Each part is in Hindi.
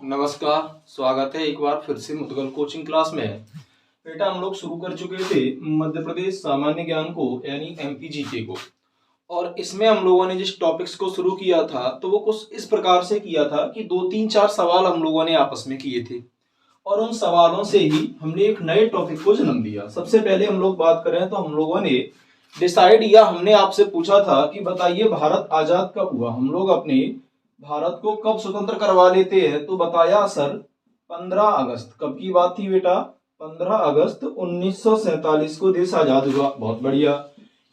नमस्कार। स्वागत है एक बार फिर से मुदगल कोचिंग क्लास में। बेटा हम लोग शुरू कर चुके थे मध्य प्रदेश सामान्य ज्ञान को यानी एमपीजीके को, और इसमें हम लोगों ने जिस टॉपिक्स को शुरू किया था तो वो कुछ इस प्रकार से किया था कि 2-3-4 सवाल हम लोगों ने आपस में किए थे और उन सवालों से ही हमने एक नए टॉपिक को जन्म दिया। सबसे पहले हम लोग बात करें तो हम लोगों ने डिसाइड या हमने आपसे पूछा था कि बताइए भारत आजाद कब हुआ, हम लोग अपने भारत को कब स्वतंत्र करवा लेते हैं, तो बताया सर 15 अगस्त। कब की बात थी बेटा? 15 अगस्त 1947 को देश आजाद हुआ। बहुत बढ़िया।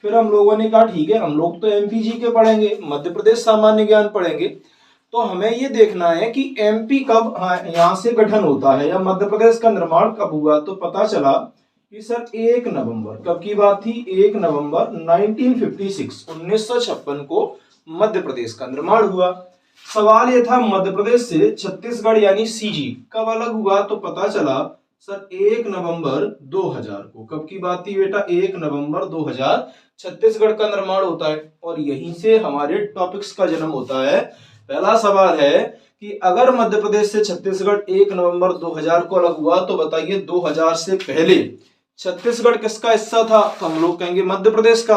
फिर हम लोगों ने कहा ठीक है, हम लोग तो एमपीजी के पढ़ेंगे, मध्य प्रदेश सामान्य ज्ञान पढ़ेंगे, तो हमें ये देखना है कि एमपी कब यहाँ से गठन होता है या मध्य प्रदेश का निर्माण कब हुआ। तो पता चला कि सर 1 नवंबर। कब की बात थी? 1 नवंबर 1956 को मध्य प्रदेश का निर्माण हुआ। सवाल ये था मध्य प्रदेश से छत्तीसगढ़ यानी सीजी कब अलग हुआ, तो पता चला सर 1 नवंबर 2000 को। कब की बात थी बेटा? 1 नवंबर 2000 छत्तीसगढ़ का निर्माण होता है और यहीं से हमारे टॉपिक्स का जन्म होता है। पहला सवाल है कि अगर मध्य प्रदेश से छत्तीसगढ़ 1 नवंबर 2000 को अलग हुआ तो बताइए 2000 से पहले छत्तीसगढ़ किसका हिस्सा था? तो हम लोग कहेंगे मध्य प्रदेश का।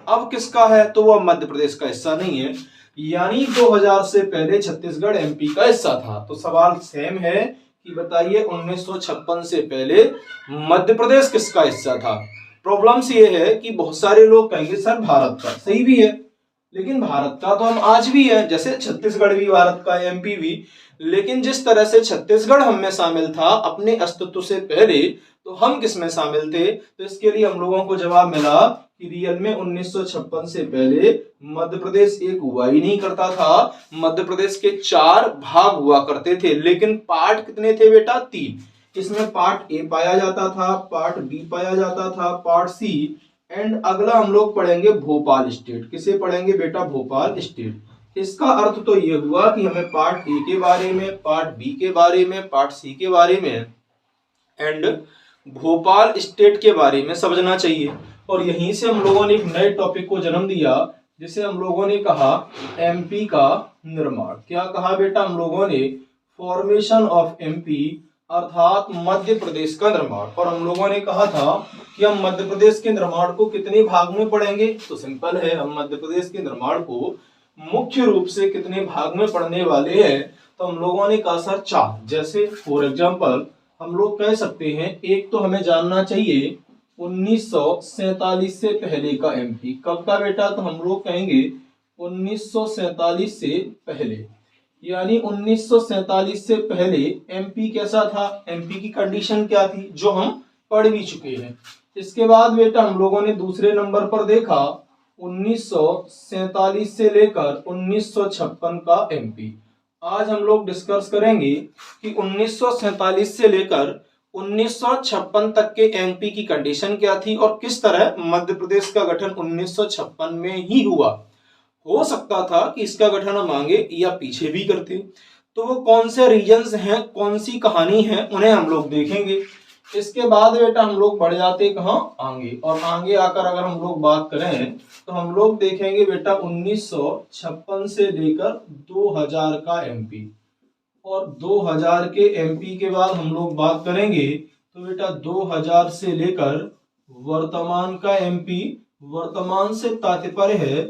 अब किसका है? तो वह मध्य प्रदेश का हिस्सा नहीं है, यानी 2000 से पहले छत्तीसगढ़ एमपी का हिस्सा था। तो सवाल सेम है कि बताइए 1956 से पहले मध्य प्रदेश किसका हिस्सा था। प्रॉब्लम्स ये है कि बहुत सारे लोग कहेंगे सर भारत का। सही भी है, लेकिन भारत का तो हम आज भी है, जैसे छत्तीसगढ़ भी भारत का है, एमपी भी। लेकिन जिस तरह से छत्तीसगढ़ हम में शामिल था अपने अस्तित्व से पहले, तो हम किस में शामिल थे? तो इसके लिए हम लोगों को जवाब मिला कि रियल में 1956 से पहले मध्य प्रदेश एक हुआ ही नहीं करता था। मध्य प्रदेश के 4 भाग हुआ करते थे, लेकिन पार्ट कितने थे बेटा? 3। इसमें पार्ट ए पाया जाता था, पार्ट बी पाया जाता था, पार्ट सी, एंड अगला हम लोग पढ़ेंगे भोपाल स्टेट। किसे पढ़ेंगे बेटा? भोपाल स्टेट। इसका अर्थ तो ये हुआ कि हमें पार्ट ए के बारे में, पार्ट बी के बारे में, पार्ट सी के बारे में एंड भोपाल स्टेट के बारे में समझना चाहिए। और यहीं से हम लोगों ने एक नए टॉपिक को जन्म दिया जिसे हम लोगों ने कहा एमपी का निर्माण। क्या कहा बेटा हम लोगों ने? फॉर्मेशन ऑफ एमपी, अर्थात मध्य प्रदेश का निर्माण। और हम लोगों ने कहा था कि हम मध्य प्रदेश के निर्माण को कितने भाग में पढ़ेंगे? तो सिंपल है, हम मध्य प्रदेश के निर्माण को मुख्य रूप से कितने भाग में पढ़ने वाले हैं? तो हम लोगों ने कहा सर 4। जैसे फॉर एग्जाम्पल हम लोग कह सकते हैं, एक तो हमें जानना चाहिए 1947 से पहले का एमपी कब का बेटा? तो हम लोग कहेंगे 1947 से पहले, यानी 1947 से पहले एमपी कैसा था, एमपी की कंडीशन क्या थी, जो हम पढ़ भी चुके हैं। इसके बाद बेटा हम लोगों ने दूसरे नंबर पर देखा 1947 से लेकर 1956 का एमपी। आज हम लोग डिस्कस करेंगे कि 1947 से लेकर 1956 तक के एमपी की कंडीशन क्या थी और किस तरह मध्य प्रदेश का गठन 1956 में ही हुआ। हो सकता था कि इसका गठन हम आगे या पीछे भी करते, तो वो कौन से रीजन्स हैं, कौन सी कहानी है, उन्हें हम लोग देखेंगे। इसके बाद बेटा हम लोग बढ़ जाते कहाँ? आगे। और आगे आकर अगर हम लोग बात करें तो हम लोग देखेंगे बेटा 1956 से लेकर 2000 का एमपी, और 2000 के एमपी के बाद हम लोग बात करेंगे तो बेटा 2000 से लेकर वर्तमान का एमपी। वर्तमान से तात्पर्य है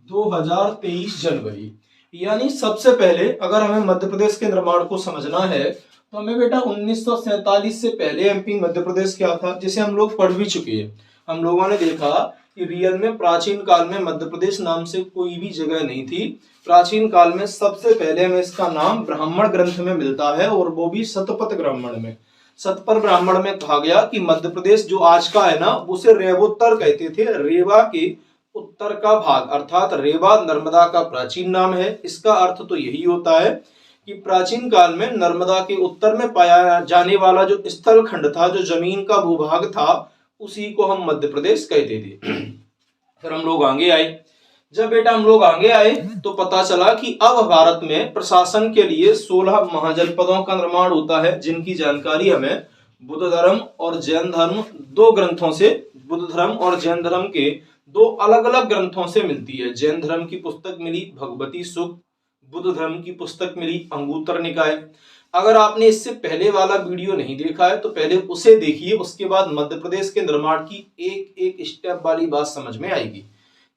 2023 जनवरी। यानी सबसे पहले अगर हमें मध्य प्रदेश के निर्माण को समझना है तो हमें बेटा 1947 से पहले एमपी मध्य प्रदेश क्या था, जिसे हम लोग पढ़ भी चुके हैं। हम लोगों ने देखा कि रियल में प्राचीन काल में मध्य प्रदेश नाम से कोई भी जगह नहीं थी। प्राचीन काल में सबसे पहले हमें इसका नाम ब्राह्मण ग्रंथ में मिलता है, और वो भी शतपथ ब्राह्मण में। शतपथ ब्राह्मण में कहा गया कि मध्य प्रदेश जो आज का है ना, उसे रेवोत्तर कहते थे। रेवा के उत्तर का भाग, अर्थात रेवा नर्मदा का प्राचीन नाम है। इसका अर्थ तो यही होता है कि प्राचीन काल में नर्मदा के उत्तर में पाया जाने वाला जो स्थल खंड था, जो जमीन का भूभाग था, उसी को हम मध्य प्रदेश कहते थे। फिर हम लोग आगे आए। जब बेटा हम लोग आगे आए तो पता चला कि अब भारत में प्रशासन के लिए 16 महाजनपदों का निर्माण होता है, जिनकी जानकारी हमें बुद्ध धर्म और जैन धर्म दो ग्रंथों से, बुद्ध धर्म और जैन धर्म के दो अलग अलग ग्रंथों से मिलती है। जैन धर्म की पुस्तक मिली भगवती सूक्त, बुद्ध धर्म की पुस्तक मिली अंगुत्तर निकाय। अगर आपने इससे पहले वाला वीडियो नहीं देखा है तो पहले उसे देखिए, उसके बाद मध्य प्रदेश के निर्माण की एक एक स्टेप वाली बात समझ में आएगी,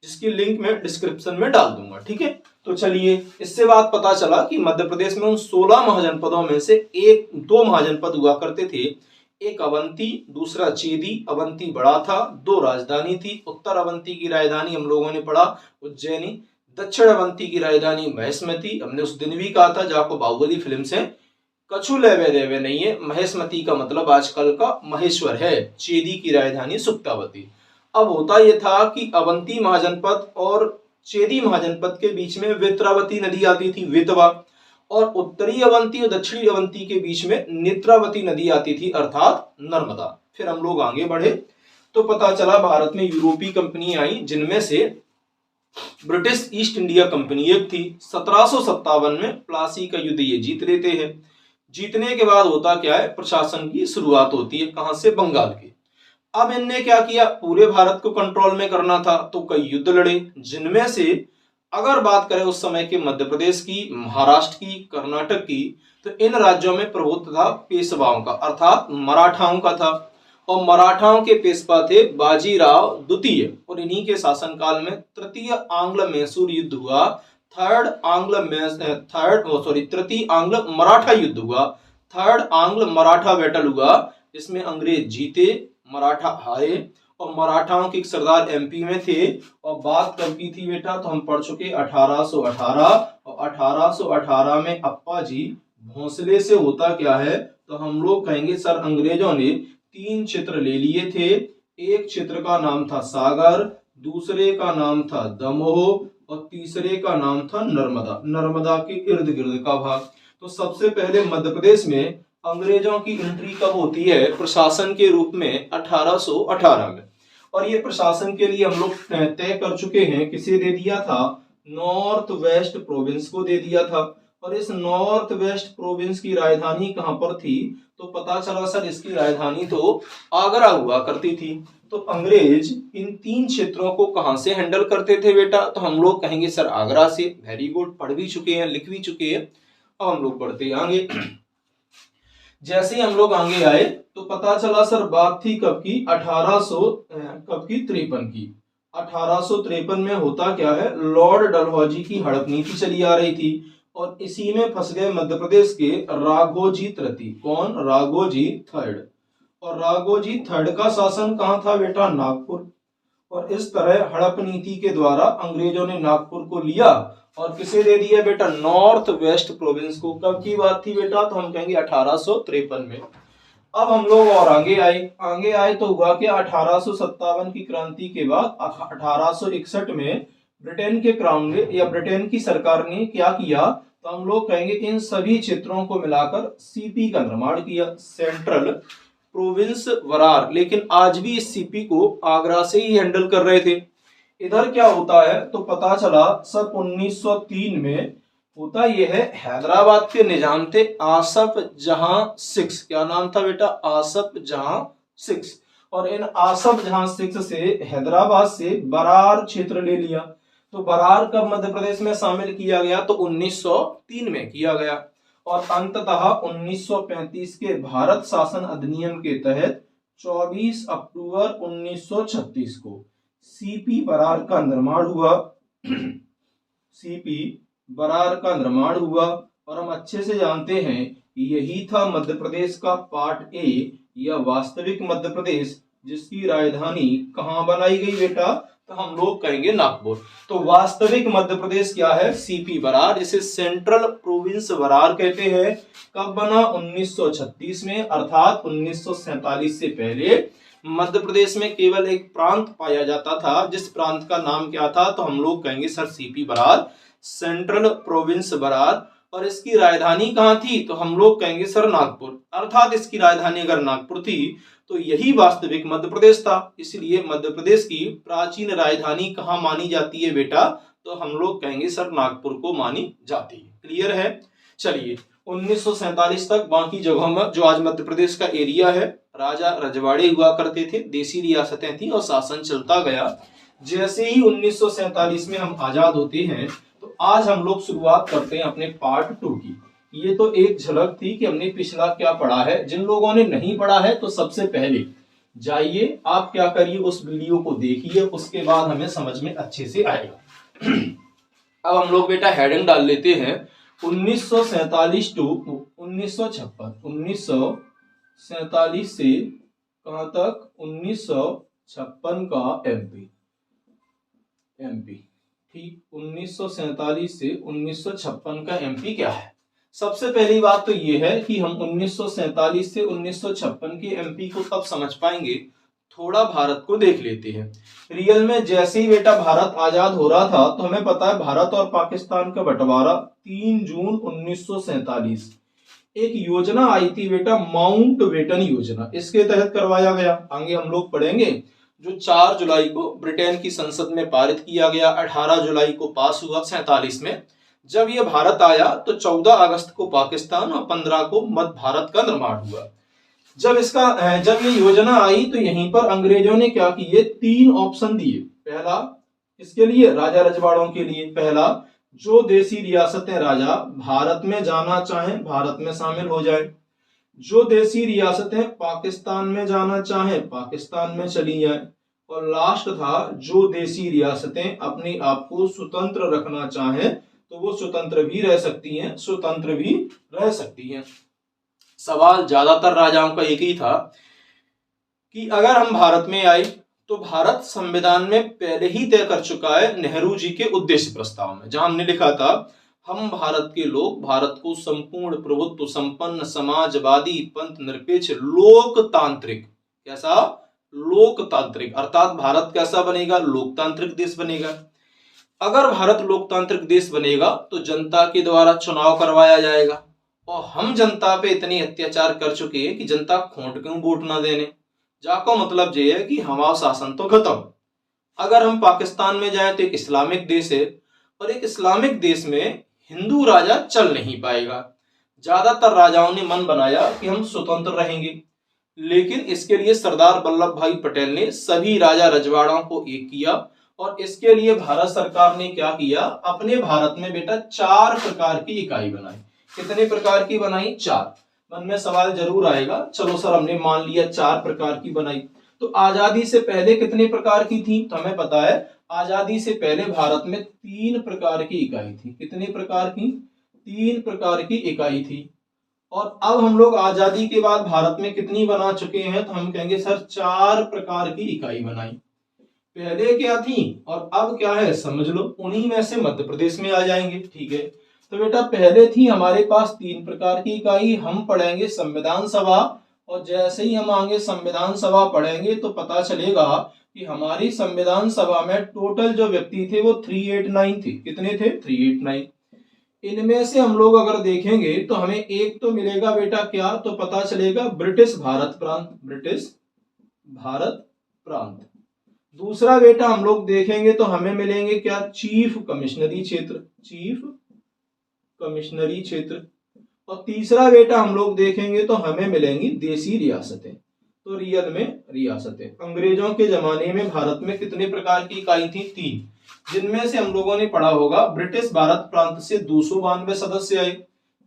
जिसकी लिंक मैं डिस्क्रिप्शन में डाल दूंगा। ठीक है, तो चलिए, इससे बात पता चला कि मध्य प्रदेश में उन 16 महाजनपदों में से दो महाजनपद हुआ करते थे। एक अवंती, दूसरा चेदी। अवंती बड़ा था, दो राजधानी थी। उत्तर अवंती की राजधानी हम लोगों ने पढ़ा उज्जैनी, दक्षिण अवंती की राजधानी महेशमती। हमने उस दिन भी कहा था, जो आपको बाहुबली फिल्म से कछु लेवे देवे नहीं है, महेशमती का मतलब आजकल का महेश्वर है। चेदी की राजधानी सुक्तावती। अब होता यह था कि अवंती महाजनपद और चेदी महाजनपद के बीच में वित्रावती नदी आती थी, वितवा, और उत्तरी अवंती और दक्षिणी अवंती के बीच में नेत्रावती नदी आती थी, अर्थात नर्मदा। फिर हम लोग आगे बढ़े तो पता चला भारत में यूरोपीय कंपनी आई, जिनमें से ब्रिटिश ईस्ट इंडिया कंपनी एक थी। 1757 में प्लासी का युद्ध ये जीत लेते हैं। जीतने के बाद होता क्या है, प्रशासन की शुरुआत होती है। कहां से? बंगाल की। अब इनने क्या किया, पूरे भारत को कंट्रोल में करना था, तो कई युद्ध लड़े, जिनमें से अगर बात करें उस समय के मध्य प्रदेश की, महाराष्ट्र की, कर्नाटक की, तो इन राज्यों में प्रभुत्व था पेशवाओं का, अर्थात मराठाओं का था। और मराठाओं के पेशवा थे बाजीराव द्वितीय, और इन्हीं के शासनकाल में तृतीय आंग्ल मैसूर युद्ध हुआ। तृतीय आंग्ल मराठा युद्ध हुआ, थर्ड आंग्ल मराठा बैटल हुआ, जिसमें अंग्रेज जीते, मराठा हारे। और मराठाओं के एक सरदार एमपी में थे। और बात कब की थी बेटा, तो हम पढ़ चुके 1818। और 1818 में अप्पा जी भोंसले से होता क्या है, तो हम लोग कहेंगे सर अंग्रेजों ने 3 क्षेत्र ले लिए थे। एक क्षेत्र का नाम था सागर, दूसरे का नाम था दमोह, और तीसरे का नाम था नर्मदा, नर्मदा के इर्द गिर्द का भाग। तो सबसे पहले मध्य प्रदेश में अंग्रेजों की एंट्री कब होती है, प्रशासन के रूप में 1818 में। और ये प्रशासन के लिए हम लोग तय कर चुके हैं, किसे दे दिया था, नॉर्थ वेस्ट प्रोविंस को दे दिया था। और इस नॉर्थ वेस्ट प्रोविंस की राजधानी कहां पर थी, तो पता चला सर इसकी राजधानी तो आगरा हुआ करती थी। तो अंग्रेज इन 3 क्षेत्रों को कहां से हैंडल करते थे बेटा, तो हम लोग कहेंगे सर आगरा से। वेरी गुड, पढ़ भी चुके हैं, लिख भी चुके हैं। अब हम लोग बढ़ते आगे। जैसे ही हम लोग आगे आए तो पता चला सर बात थी कब की, 1853 की। 1853 में होता क्या है, लॉर्ड डलहौजी की हड़प नीति चली आ रही थी, और इसी में फंस गए मध्य प्रदेश के राघोजी तृतीय। कौन? राघोजी थर्ड। और राघोजी थर्ड का शासन कहां था बेटा, नागपुर। और इस तरह हड़प नीति के द्वारा अंग्रेजों ने नागपुर को लिया और किसे दे दिया बेटा, नॉर्थ वेस्ट प्रोविंस को। कब की बात थी बेटा, तो हम कहेंगे 1853 में। अब हम लोग और आगे आए तो हुआ कि 1857 की क्रांति के बाद 1861 में ब्रिटेन के क्राउन ने या ब्रिटेन की सरकार ने क्या किया, तो हम लोग कहेंगे इन सभी क्षेत्रों को मिलाकर सीपी का निर्माण किया, सेंट्रल प्रोविंस वरार। लेकिन आज भी इस सीपी को आगरा से ही हैंडल कर रहे थे। इधर क्या होता है, तो पता चला सन 1903 में होता यह है, हैदराबाद के निजाम थे आसफ जहां 6। क्या नाम था बेटा, आसफ जहां 6। और इन आसफ जहां 6 से हैदराबाद से बरार क्षेत्र ले लिया। तो बरार कब मध्य प्रदेश में शामिल किया गया, तो 1903 में किया गया। और अंततः 1935 के भारत शासन अधिनियम के तहत 24 अक्टूबर 1936 को सीपी बरार का निर्माण हुआ। सीपी बरार का निर्माण हुआ। और हम अच्छे से जानते हैं यही था मध्य प्रदेश का पार्ट ए या वास्तविक मध्य प्रदेश, जिसकी राजधानी कहां बनाई गई बेटा, तो हम लोग कहेंगे नागपुर। तो वास्तविक मध्य प्रदेश क्या है, सीपी बरार, जिसे सेंट्रल प्रोविंस बरार कहते हैं। कब बना, 1936 में, अर्थात 1947 से पहले मध्य प्रदेश में केवल एक प्रांत पाया जाता था, जिस प्रांत का नाम क्या था, तो हम लोग कहेंगे sir CP Berar, central province Berar. और इसकी राजधानी कहां थी, तो हम लोग कहेंगे सर नागपुर। अर्थात इसकी राजधानी अगर नागपुर थी तो यही वास्तविक मध्य प्रदेश था। इसलिए मध्य प्रदेश की प्राचीन राजधानी कहां मानी जाती है बेटा, तो हम लोग कहेंगे सर नागपुर को मानी जाती है। क्लियर है। चलिए 1947 तक बाकी जगहों में जो आज मध्य प्रदेश का एरिया है, राजा रजवाड़े हुआ करते थे, देसी रियासतें थी और शासन चलता गया। जैसे ही 1947 में हम आजाद होते हैं, तो आज हम लोग शुरुआत करते हैं अपने पार्ट 2 की। ये तो एक झलक थी कि हमने पिछला क्या पढ़ा है। जिन लोगों ने नहीं पढ़ा है तो सबसे पहले जाइए आप क्या करिए, उस वीडियो को देखिए, उसके बाद हमें समझ में अच्छे से आएगा। अब हम लोग बेटा हेडिंग डाल लेते हैं 1947 टू 1956। 1947 से कहां तक? 1956 का एमपी। ठीक, 1947 से 1956 का एमपी क्या है? सबसे पहली बात तो ये है कि हम 1947 से 1956 के एमपी को तब समझ पाएंगे, थोड़ा भारत को देख लेते हैं। रियल में जैसे ही बेटा भारत आजाद हो रहा था तो हमें पता है भारत और पाकिस्तान का बंटवारा 3 जून 1947 एक योजना आई थी बेटा, माउंटबेटन योजना, इसके तहत करवाया गया। आगे हम लोग पढ़ेंगे। जो 4 जुलाई को ब्रिटेन की संसद में पारित किया गया, 18 जुलाई को पास हुआ 47 में। जब ये भारत आया तो 14 अगस्त को पाकिस्तान और 15 को मध्य भारत का निर्माण हुआ। जब ये योजना आई तो यहीं पर अंग्रेजों ने क्या किए, 3 ऑप्शन दिए। पहला, इसके लिए राजा रजवाड़ों के लिए, पहला, जो देसी रियासतें राजा भारत में जाना चाहें भारत में शामिल हो जाए। जो देसी रियासतें पाकिस्तान में जाना चाहें पाकिस्तान में चली जाए। और लास्ट था, जो देसी रियासतें अपने आप को स्वतंत्र रखना चाहें तो वो स्वतंत्र भी रह सकती हैं, स्वतंत्र भी रह सकती हैं। सवाल ज्यादातर राजाओं का एक ही था कि अगर हम भारत में आए तो भारत संविधान में पहले ही तय कर चुका है नेहरू जी के उद्देश्य प्रस्ताव में, जहां हमने लिखा था हम भारत के लोग भारत को संपूर्ण प्रभुत्व संपन्न समाजवादी पंथ निरपेक्ष लोकतांत्रिक, कैसा? लोकतांत्रिक, अर्थात भारत कैसा बनेगा? लोकतांत्रिक देश बनेगा। अगर भारत लोकतांत्रिक देश बनेगा तो जनता के द्वारा चुनाव करवाया जाएगा, और हम जनता पे इतने अत्याचार कर चुके हैं कि जनता खोट क्यों वोट ना देने। जाको मतलब ये है कि हमारा शासन तो खत्म। अगर हम पाकिस्तान में जाएं तो एक इस्लामिक देश है, और एक इस्लामिक देश में हिंदू राजा चल नहीं पाएगा। ज्यादातर राजाओं ने मन बनाया कि हम स्वतंत्र रहेंगे, लेकिन इसके लिए सरदार वल्लभ भाई पटेल ने सभी राजा रजवाड़ों को एक किया, और इसके लिए भारत सरकार ने क्या किया, अपने भारत में बेटा 4 प्रकार की इकाई बनाई। कितने प्रकार की बनाई? 4। मन में सवाल जरूर आएगा, चलो सर हमने मान लिया 4 प्रकार की बनाई, तो आजादी से पहले कितने प्रकार की थी? तो हमें पता है आजादी से पहले भारत में 3 प्रकार की इकाई थी। कितने प्रकार की? 3 प्रकार की इकाई थी। और अब हम लोग आजादी के बाद भारत में कितनी बना चुके हैं? तो हम कहेंगे सर 4 प्रकार की इकाई बनाई। पहले क्या थी और अब क्या है समझ लो, उन्हीं में से मध्य प्रदेश में आ जाएंगे। ठीक है, तो बेटा पहले थी हमारे पास 3 प्रकार की इकाई। हम पढ़ेंगे संविधान सभा, और जैसे ही हम आगे संविधान सभा पढ़ेंगे तो पता चलेगा कि हमारी संविधान सभा में टोटल जो व्यक्ति थे वो 389 थे। कितने थे? 389। इनमें से हम लोग अगर देखेंगे तो हमें एक तो मिलेगा बेटा क्या, तो पता चलेगा ब्रिटिश भारत प्रांत, ब्रिटिश भारत प्रांत। दूसरा बेटा हम लोग देखेंगे तो हमें मिलेंगे क्या? चीफ कमिश्नरी क्षेत्र, चीफ कमिश्नरी क्षेत्र। और तीसरा बेटा हम लोग देखेंगे तो हमें मिलेंगी देसी रियासतें। तो रियल में रियासतें। अंग्रेजों के जमाने में भारत में कितने प्रकार की इकाई थी? 3, जिनमें से हम लोगों ने पढ़ा होगा ब्रिटिश भारत प्रांत से 292 सदस्य आए,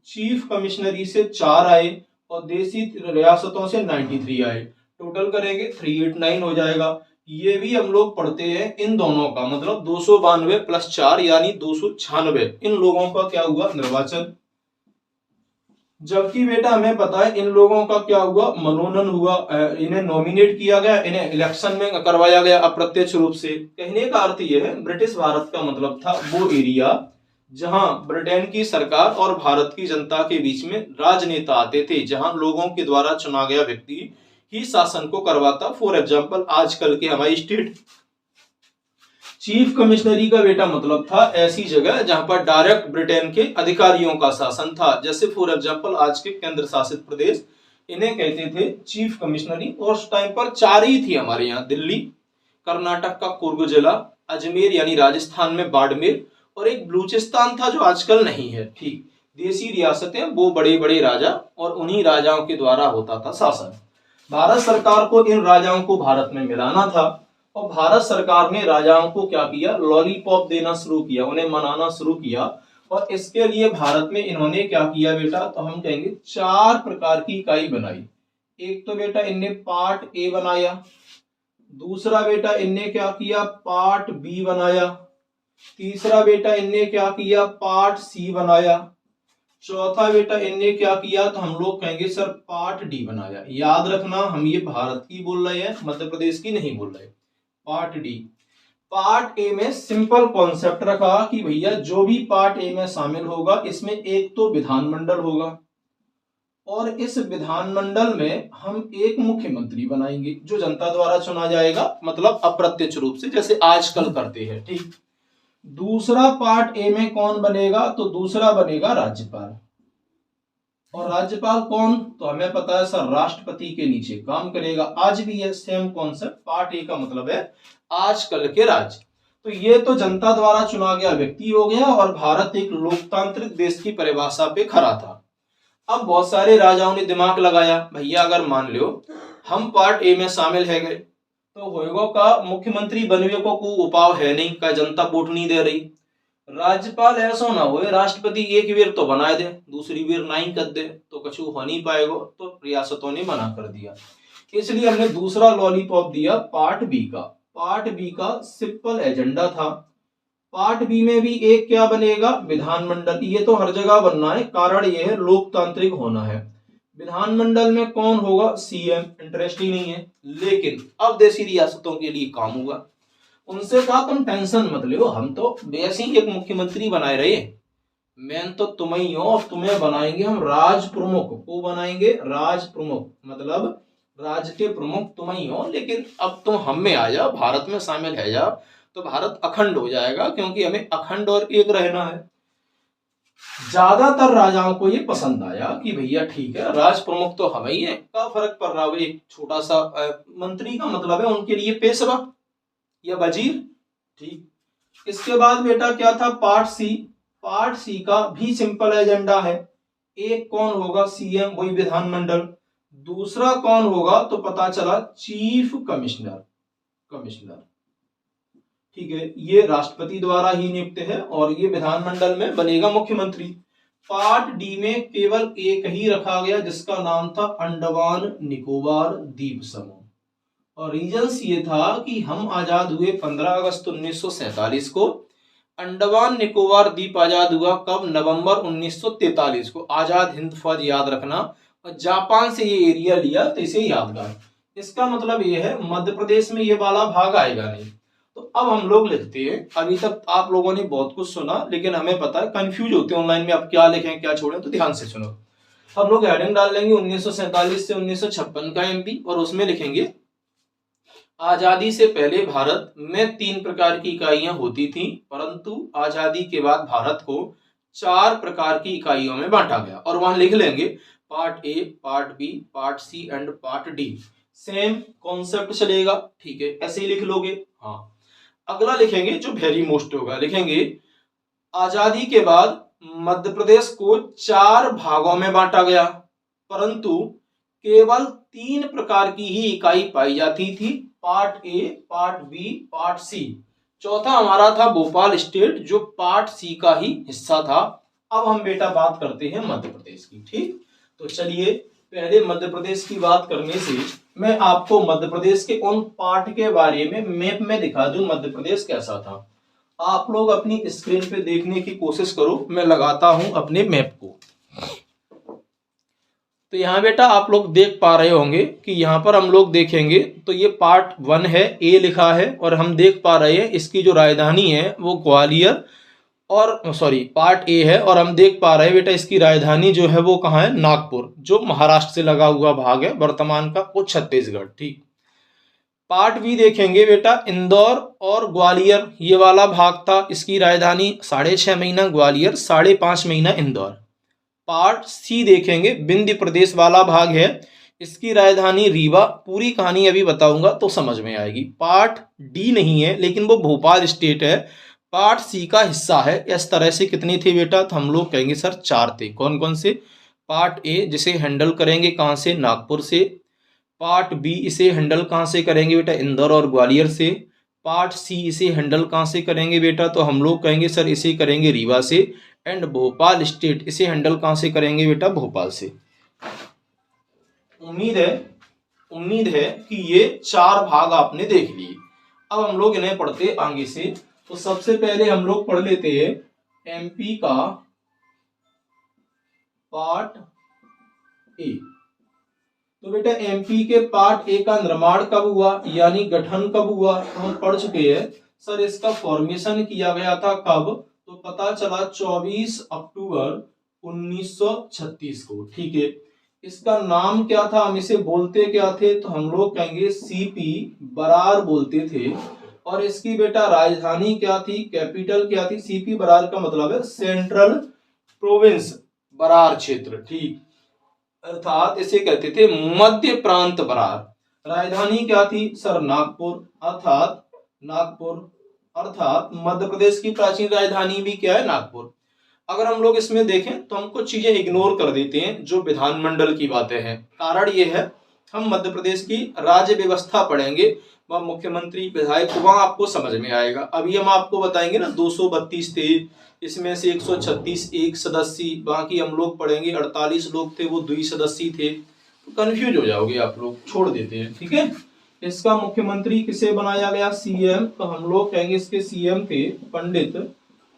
चीफ कमिश्नरी से 4 आए, और देसी रियासतों से 93 आए। टोटल करेंगे 389 हो जाएगा। ये भी हम लोग पढ़ते हैं इन दोनों का, मतलब 292 प्लस 4 यानी 296 इन लोगों का क्या हुआ? निर्वाचन। जबकि बेटा हमें पता है इन लोगों का क्या हुआ? मनोनयन हुआ, इन्हें नॉमिनेट किया गया, इन्हें इलेक्शन में करवाया गया अप्रत्यक्ष रूप से। कहने का अर्थ यह है ब्रिटिश भारत का मतलब था वो एरिया जहां ब्रिटेन की सरकार और भारत की जनता के बीच में राजनेता आते थे, जहां लोगों के द्वारा चुना गया व्यक्ति ही शासन को करवाता। फॉर एग्जाम्पल आजकल के हमारी स्टेट। चीफ कमिश्नरी का बेटा मतलब था ऐसी जगह जहां पर डायरेक्ट ब्रिटेन के अधिकारियों का शासन था, जैसे फॉर एग्जांपल आज के केंद्र शासित प्रदेश, इन्हें कहते थे चीफ कमिश्नरी। और उस टाइम पर 4 ही थी हमारे यहाँ, दिल्ली, कर्नाटक का कुर्ग जिला, अजमेर यानी राजस्थान में बाड़मेर, और एक बलूचिस्तान था जो आजकल नहीं है। ठीक, देसी रियासतें वो बड़े बड़े राजा, और उन्हीं राजाओं के द्वारा होता था शासन। भारत सरकार को इन राजाओं को भारत में मिलाना था, और भारत सरकार ने राजाओं को क्या किया? लॉलीपॉप देना शुरू किया, उन्हें मनाना शुरू किया। और इसके लिए भारत में इन्होंने क्या किया बेटा, तो हम कहेंगे 4 प्रकार की इकाई बनाई। एक तो बेटा इनने पार्ट ए बनाया, दूसरा बेटा इनने क्या किया, पार्ट बी बनाया, तीसरा बेटा इनने क्या किया, पार्ट सी बनाया, चौथा बेटा इनने क्या किया, तो हम लोग कहेंगे सर पार्ट डी बनाया। याद रखना हम ये भारत की बोल रहे हैं, मध्य प्रदेश की नहीं बोल रहे। Part D. पार्ट ए में सिंपल कॉन्सेप्ट रखा कि भैया जो भी पार्ट ए में शामिल होगा इसमें एक तो विधानमंडल होगा और इस विधानमंडल में हम एक मुख्यमंत्री बनाएंगे जो जनता द्वारा चुना जाएगा, मतलब अप्रत्यक्ष रूप से, जैसे आजकल करते हैं। ठीक। दूसरा पार्ट ए में कौन बनेगा, तो दूसरा बनेगा राज्यपाल। और राज्यपाल कौन, तो हमें पता है सर राष्ट्रपति के नीचे काम करेगा। आज भी है सेम कॉन्सेप्ट। पार्ट ए का मतलब है आजकल के राज्य। तो ये तो जनता द्वारा चुना गया व्यक्ति हो गया और भारत एक लोकतांत्रिक देश की परिभाषा पे खड़ा था। अब बहुत सारे राजाओं ने दिमाग लगाया, भैया अगर मान लो हम पार्ट ए में शामिल है गए तो होएगा का मुख्यमंत्री बनवे को उपाय है नहीं, का जनता वोट नहीं दे रही। राज्यपाल ऐसा ना हो राष्ट्रपति एक बेर तो बनाए दे, दूसरी बेर नहीं कर दे तो कछु हो नहीं पाएगा। तो रियासतों ने मना कर दिया, इसलिए हमने दूसरा लॉलीपॉप दिया पार्ट बी का। पार्ट बी का सिंपल एजेंडा था। पार्ट बी में भी एक क्या बनेगा, विधानमंडल। ये तो हर जगह बनना है, कारण ये है लोकतांत्रिक होना है। विधानमंडल में कौन होगा, सीएम। इंटरेस्ट ही नहीं है, लेकिन अब देशी रियासतों के लिए काम होगा। उनसे कहा तुम टेंशन मत लो, हम तो वैसे ही एक मुख्यमंत्री बनाए रहे, मेन तो तुम ही हो, तुम्हें बनाएंगे हम राज प्रमुख। को बनाएंगे राज प्रमुख, मतलब राज्य के प्रमुख तुम ही हो, लेकिन अब तुम हम में आ जाओ, भारत में शामिल है जाओ तो भारत अखंड हो जाएगा, क्योंकि हमें अखंड और एक रहना है। ज्यादातर राजाओं को ये पसंद आया कि भैया ठीक है राज प्रमुख तो हम ही है, क्या फर्क पड़ रहा है, एक छोटा सा मंत्री का मतलब है उनके लिए पेशवा या वजीर। ठीक। इसके बाद बेटा क्या था, पार्ट सी। पार्ट सी का भी सिंपल एजेंडा है। एक कौन होगा, सीएम, वही विधानमंडल। दूसरा कौन होगा, तो पता चला चीफ कमिश्नर। कमिश्नर, ठीक है, ये राष्ट्रपति द्वारा ही नियुक्त है और ये विधानमंडल में बनेगा मुख्यमंत्री। पार्ट डी में केवल एक ही रखा गया जिसका नाम था अंडमान निकोबार द्वीप समूह। और रीजंस ये था कि हम आजाद हुए 15 अगस्त 1947 को। अंडमान निकोबार द्वीप आजाद हुआ कब, नवंबर 1943 को। आजाद हिंद फौज याद रखना, और जापान से ये एरिया लिया तो इसे यादगार। इसका मतलब ये है मध्य प्रदेश में ये वाला भाग आएगा नहीं। तो अब हम लोग लिखते हैं, अभी तक आप लोगों ने बहुत कुछ सुना, लेकिन हमें पता है कंफ्यूज होते हैं ऑनलाइन में आप क्या लिखें क्या छोड़ें, तो ध्यान से सुनो। हम लोग हेडिंग डाल लेंगे 1947 से 1956 का एमपी, और उसमें लिखेंगे आजादी से पहले भारत में 3 प्रकार की इकाइयां होती थी, परंतु आजादी के बाद भारत को 4 प्रकार की इकाइयों में बांटा गया। और वहां लिख लेंगे part A, part B, part C and part D. Same concept चलेगा, ठीक है, ऐसे ही लिख लोगे। हाँ, अगला लिखेंगे जो वेरी मोस्ट होगा, लिखेंगे आजादी के बाद मध्य प्रदेश को 4 भागों में बांटा गया, परंतु केवल 3 प्रकार की ही इकाई पाई जाती थी, part A, part B, part C. चौथा हमारा था भोपाल स्टेट जो पार्ट सी का ही हिस्सा था। अब हम बेटा बात करते हैं मध्य प्रदेश की। ठीक, तो चलिए पहले मध्य प्रदेश की बात करने से मैं आपको मध्य प्रदेश के उन पार्ट के बारे में मैप में दिखा दूं मध्य प्रदेश कैसा था। आप लोग अपनी स्क्रीन पे देखने की कोशिश करो, मैं लगाता हूं अपने मैप को। तो यहाँ बेटा आप लोग देख पा रहे होंगे कि यहाँ पर हम लोग देखेंगे तो ये पार्ट 1 है, ए लिखा है, और हम देख पा रहे हैं इसकी जो राजधानी है वो ग्वालियर, और सॉरी पार्ट ए है, और हम देख पा रहे हैं बेटा इसकी राजधानी जो है वो कहाँ है, नागपुर, जो महाराष्ट्र से लगा हुआ भाग है वर्तमान का, वो छत्तीसगढ़। ठीक। पार्ट बी देखेंगे बेटा इंदौर और ग्वालियर, ये वाला भाग था, इसकी राजधानी 6.5 महीना ग्वालियर, 5.5 महीना इंदौर। पार्ट सी देखेंगे विंध्य प्रदेश वाला भाग है, इसकी राजधानी रीवा। पूरी कहानी अभी बताऊंगा तो समझ में आएगी। पार्ट डी नहीं है लेकिन वो भोपाल स्टेट है, पार्ट सी का हिस्सा है। इस तरह से कितनी थी बेटा, तो हम लोग कहेंगे सर 4 थे। कौन कौन से, पार्ट ए जिसे हैंडल करेंगे कहाँ से, नागपुर से। पार्ट बी इसे हैंडल कहाँ से करेंगे बेटा, इंदौर और ग्वालियर से। पार्ट सी इसे हैंडल कहाँ से करेंगे बेटा, तो हम लोग कहेंगे सर इसे करेंगे रीवा से। एंड भोपाल स्टेट, इसे हैंडल कहां से करेंगे बेटा, भोपाल से। उम्मीद है कि ये 4 भाग आपने देख लिए। अब हम लोग इन्हें पढ़ते आगे से। तो सबसे पहले हम लोग पढ़ लेते हैं एमपी का पार्ट ए। तो बेटा एमपी के पार्ट ए का निर्माण कब हुआ, यानी गठन कब हुआ, तो हम पढ़ चुके हैं। सर इसका फॉर्मेशन किया गया था कब, तो पता चला 24 अक्टूबर 1936 को। ठीक है, इसका नाम क्या था, हम इसे बोलते क्या थे, तो हम लोग कहेंगे सीपी बरार बोलते थे। और इसकी बेटा राजधानी क्या थी, कैपिटल क्या थी। सीपी बरार का मतलब है सेंट्रल प्रोविंस बरार क्षेत्र। ठीक, अर्थात इसे कहते थे मध्य प्रांत बरार। राजधानी क्या थी सर, नागपुर, अर्थात मध्य प्रदेश की प्राचीन राजधानी भी क्या है, नागपुर। अगर हम लोग इसमें देखें तो हम कुछ चीजें इग्नोर कर देते हैं जो विधानमंडल की बातें हैं। कारण ये है, हम मध्य प्रदेश की राज्य व्यवस्था पढ़ेंगे, वह मुख्यमंत्री विधायक वहां आपको समझ में आएगा। अभी हम आपको बताएंगे ना 232 थे, इसमें से 136 एक सदस्य, बाकी हम लोग पढ़ेंगे 48 लोग थे वो द्विसदस्यी थे, तो कंफ्यूज हो जाओगे आप लोग, छोड़ देते हैं। ठीक है, इसका मुख्यमंत्री किसे बनाया गया, सीएम, तो हम लोग कहेंगे इसके सीएम थे पंडित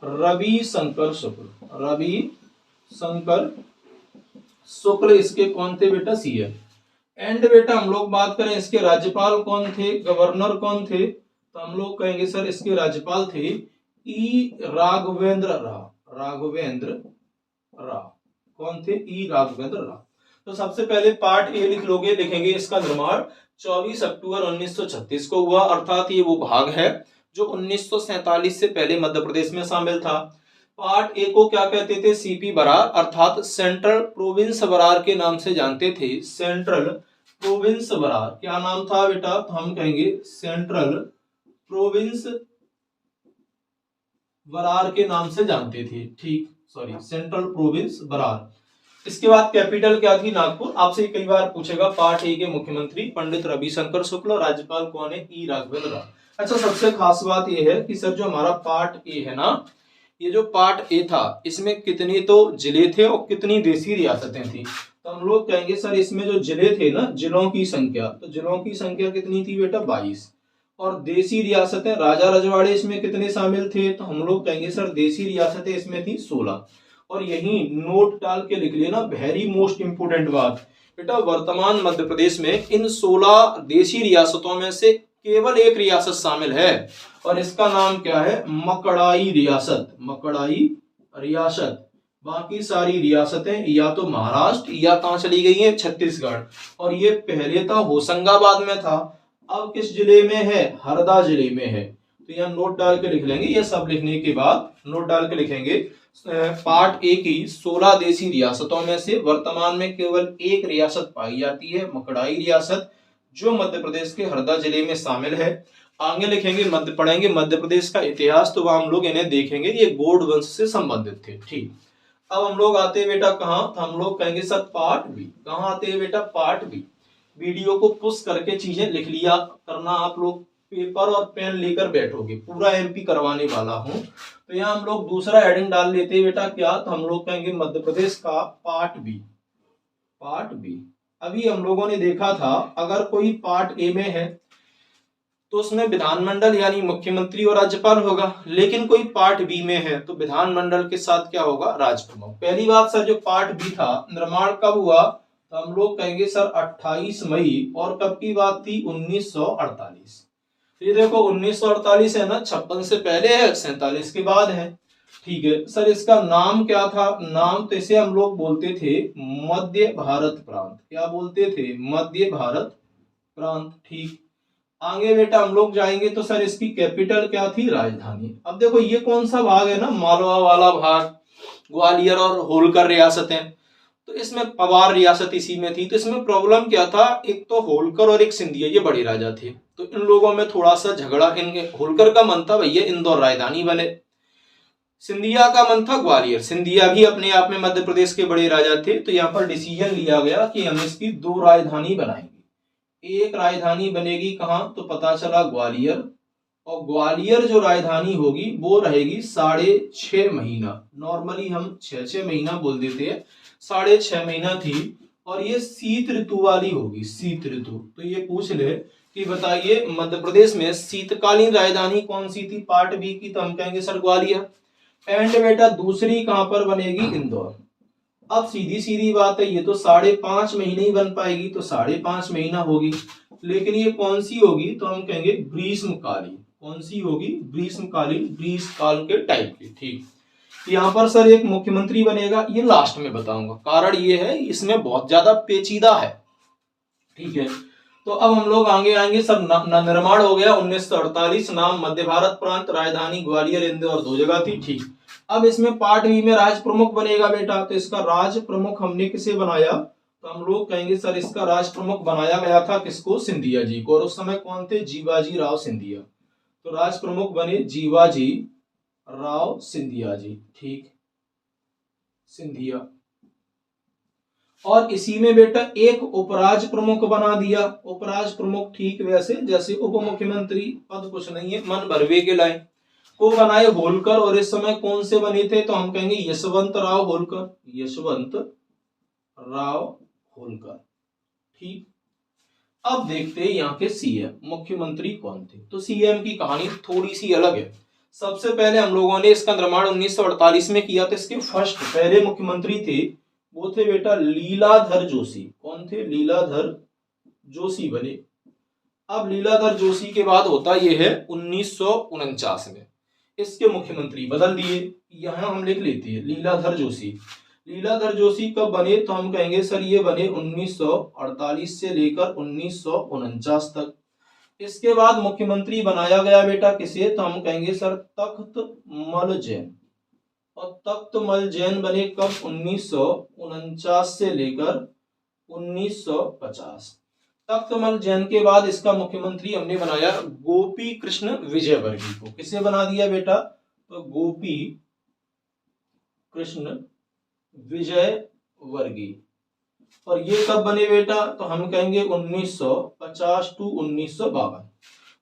रविशंकर शुक्ल, इसके कौन थे बेटा, सीएम। एंड बेटा हम लोग बात करें इसके राज्यपाल कौन थे, गवर्नर कौन थे, तो हम लोग कहेंगे सर इसके राज्यपाल थे राघवेंद्र राव। कौन थे, राघवेंद्र राव। तो सबसे पहले पार्ट ए लिख लोगे, लिखेंगे इसका निर्माण 24 अक्टूबर 1936 को हुआ, अर्थात ये वो भाग है जो 1947 से पहले मध्य प्रदेश में शामिल था। पार्ट ए को क्या कहते थे, सीपी बरार, अर्थात सेंट्रल प्रोविंस बरार के नाम से जानते थे। सेंट्रल प्रोविंस बरार क्या नाम था बेटा, तो हम कहेंगे सेंट्रल प्रोविंस बरार के नाम से जानते थे। ठीक, सॉरी, सेंट्रल प्रोविंस बरार। इसके बाद कैपिटल क्या थी, नागपुर। आपसे कई बार पूछेगा। पार्ट ए के मुख्यमंत्री पंडित रविशंकर शुक्ल, राज्यपाल कौन है, राघवेंद्र राव। अच्छा, सबसे खास बात यह है कि सर जो हमारा पार्ट ए है ना, ये जो पार्ट ए था इसमें कितने तो जिले थे और कितनी देशी रियासतें थी, तो हम लोग कहेंगे सर इसमें जो जिले थे ना, जिलों की संख्या, तो जिलों की संख्या कितनी थी बेटा, 22। और देशी रियासतें, राजा रजवाड़े इसमें कितने शामिल थे, तो हम लोग कहेंगे सर देशी रियासतें इसमें थी 16। और यही नोट डाल के लिख लेना, वेरी मोस्ट इंपोर्टेंट बात बेटा, वर्तमान मध्य प्रदेश में इन 16 देशी रियासतों में से केवल एक रियासत शामिल है और इसका नाम क्या है, मकड़ाई रियासत। बाकी सारी रियासतें या तो महाराष्ट्र या कहां चली गई हैं, छत्तीसगढ़। और ये पहले था होशंगाबाद में था, अब किस जिले में है, हरदा जिले में है। तो यहाँ नोट डाल के लिख लेंगे, ये सब लिखने के बाद नोट डाल के लिखेंगे पार्ट ए की 16 देशी रियासतों में से वर्तमान में केवल एक रियासत पाई जाती है, मकड़ाई रियासत, जो मध्य प्रदेश के हरदा जिले में शामिल है। आगे लिखेंगे पढ़ेंगे मध्य प्रदेश का इतिहास, तो वह हम लोग इन्हें देखेंगे, ये गौड़ वंश से संबंधित थे। ठीक, अब हम लोग आते हैं बेटा कहाँ, तो हम लोग कहेंगे सर पार्ट बी। कहाँ आते हैं बेटा, पार्ट बी। वीडियो को पुश करके चीजें लिख लिया करना, आप लोग पेपर और पेन लेकर बैठोगे, पूरा एमपी करवाने वाला हूं। तो यहाँ हम लोग दूसरा हेडिंग डाल लेते हैं बेटा, क्या, तो हम लोग कहेंगे मध्य प्रदेश का पार्ट बी। अभी हम लोगों ने देखा था अगर कोई पार्ट ए में है तो उसमें विधानमंडल यानी मुख्यमंत्री और राज्यपाल होगा, लेकिन कोई पार्ट बी में है तो विधानमंडल के साथ क्या होगा, राजप्रमुख। पहली बात सर जो पार्ट बी था निर्माण कब हुआ, तो हम लोग कहेंगे सर 28 मई, और कब की बात थी, 1948। ये देखो 1948 है ना, 56 से पहले है, 47 के बाद है। ठीक है सर, इसका नाम क्या था, नाम तो इसे हम लोग बोलते थे मध्य भारत प्रांत। क्या बोलते थे, मध्य भारत प्रांत। ठीक, आगे बेटा हम लोग जाएंगे तो सर इसकी कैपिटल क्या थी, राजधानी। अब देखो ये कौन सा भाग है ना, मालवा वाला भाग, ग्वालियर और होलकर रियासतें, तो इसमें पवार रियासत इसी में थी। तो इसमें प्रॉब्लम क्या था, एक तो होलकर और एक सिंधिया, ये बड़े राजा थे, तो इन लोगों में थोड़ा सा झगड़ा। होलकर का मन था भैया इंदौर राजधानी बने, सिंधिया का मन था ग्वालियर। सिंधिया भी अपने आप में मध्य प्रदेश के बड़े राजा थे, तो यहाँ पर डिसीजन लिया गया कि हम इसकी 2 राजधानी बनाएंगे। एक राजधानी बनेगी कहां, तो पता चला ग्वालियर, और ग्वालियर जो राजधानी होगी वो रहेगी 6.5 महीना। नॉर्मली हम 6 महीना बोल देते हैं, 6.5 महीना थी। और ये शीत ऋतु वाली होगी, शीत ऋतु। तो ये पूछ ले कि बताइए मध्य प्रदेश में शीतकालीन राजधानी कौन सी थी पार्ट बी की, तो हम कहेंगे सर ग्वालियर। एंड बेटा दूसरी कहां पर बनेगी, इंदौर। अब सीधी सीधी बात है, ये तो 5.5 महीने ही बन पाएगी, तो 5.5 महीना होगी। लेकिन ये कौन सी होगी, तो हम कहेंगे ग्रीष्मकालीन। कौन सी होगी, ग्रीष्मकालीन, ग्रीष्म काल के टाइप की। ठीक, यहाँ पर सर एक मुख्यमंत्री बनेगा, ये लास्ट में बताऊंगा। कारण ये है इसमें बहुत ज्यादा पेचीदा है। ठीक है, तो अब हम लोग आगे आएंगे। सब निर्माण हो गया 1948, नाम मध्य भारत प्रांत, राजधानी ग्वालियर, इंदौर 2 जगह थी। ठीक, अब इसमें पार्ट बी में राज प्रमुख बनेगा बेटा। तो इसका राज प्रमुख हमने किसे बनाया, तो हम लोग कहेंगे सर इसका राज प्रमुख बनाया गया था किसको, सिंधिया जी को। और उस समय कौन थे, जीवाजी राव सिंधिया। तो राज प्रमुख बने जीवाजी राव सिंधिया जी। ठीक, सिंधिया। और इसी में बेटा एक उपराज प्रमुख बना दिया, उपराज प्रमुख। ठीक, वैसे जैसे उप मुख्यमंत्री पद कुछ नहीं है, मन भरवे के लाए को बनाए होलकर। और इस समय कौन से बने थे, तो हम कहेंगे यशवंत राव होलकर, यशवंत राव होलकर। ठीक, अब देखते हैं यहाँ के सीएम मुख्यमंत्री कौन थे। तो सीएम की कहानी थोड़ी सी अलग है। सबसे पहले हम लोगों ने इसका निर्माण 1948 में किया था। इसके फर्स्ट पहले मुख्यमंत्री थे वो थे बेटा लीलाधर जोशी। कौन थे, लीलाधर जोशी बने। अब लीलाधर जोशी के बाद होता यह है 1949 में इसके मुख्यमंत्री बदल दिए। यहां हम लिख लेते हैं लीलाधर जोशी। लीलाधर जोशी कब बने, तो हम कहेंगे सर ये बने 1948 से लेकर 1949 तक। इसके बाद मुख्यमंत्री बनाया गया बेटा किसे, तो हम कहेंगे सर तख्त मल जैन। और तख्तमल जैन बने कब, 1949 से लेकर 1950। तख्तमल जैन के बाद इसका मुख्यमंत्री हमने बनाया गोपी कृष्ण विजयवर्गीय को। किसे बना दिया बेटा, तो गोपी कृष्ण विजयवर्गीय। और ये कब बने बेटा, तो हम कहेंगे 1950 टू 1952।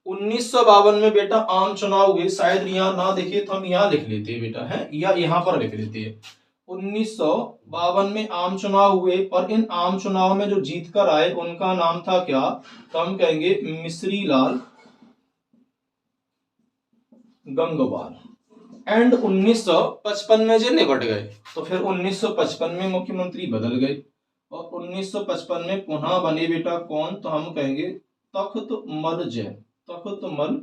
1952 में बेटा आम चुनाव हुए। शायद यहाँ ना दिखे तो हम यहाँ लिख लेते हैं बेटा, है या यहाँ पर लिख लेते हैं। 1952 में आम चुनाव हुए। और इन आम चुनाव में जो जीत कर आए उनका नाम था क्या, तो हम कहेंगे मिश्री लाल गंगवार। एंड 1955 में जो निपट गए, तो फिर 1955 में मुख्यमंत्री बदल गए। और 1955 में पुनः बने बेटा कौन, तो हम कहेंगे तख्तमल जैन, तख्तमल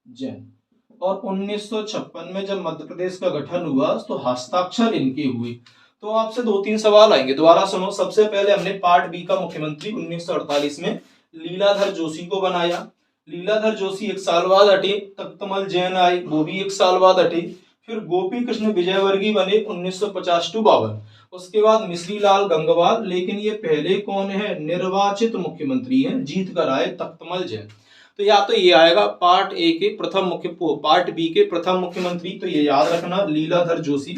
जैन। और 1956 में जब मध्य प्रदेश का गठन हुआ तो हस्ताक्षर इनके हुए। तो आपसे 2-3 सवाल आएंगे, दोबारा सुनो। सबसे पहले हमने पार्ट बी का मुख्यमंत्री 1948 में लीलाधर जोशी को बनाया। लीलाधर जोशी 1 साल बाद हटे। तख्तमल जैन आए, वो भी 1 साल बाद हटे। फिर गोपी कृष्ण विजयवर्गीय बने 1950 टू 52। उसके बाद मिश्री लाल गंगवार। लेकिन ये पहले कौन है, निर्वाचित मुख्यमंत्री हैं, जीत कर आए तख्तमल जैन। तो या तो ये आएगा पार्ट ए के प्रथम मुख्य, पार्ट बी के प्रथम मुख्यमंत्री, तो ये याद रखना लीलाधर जोशी।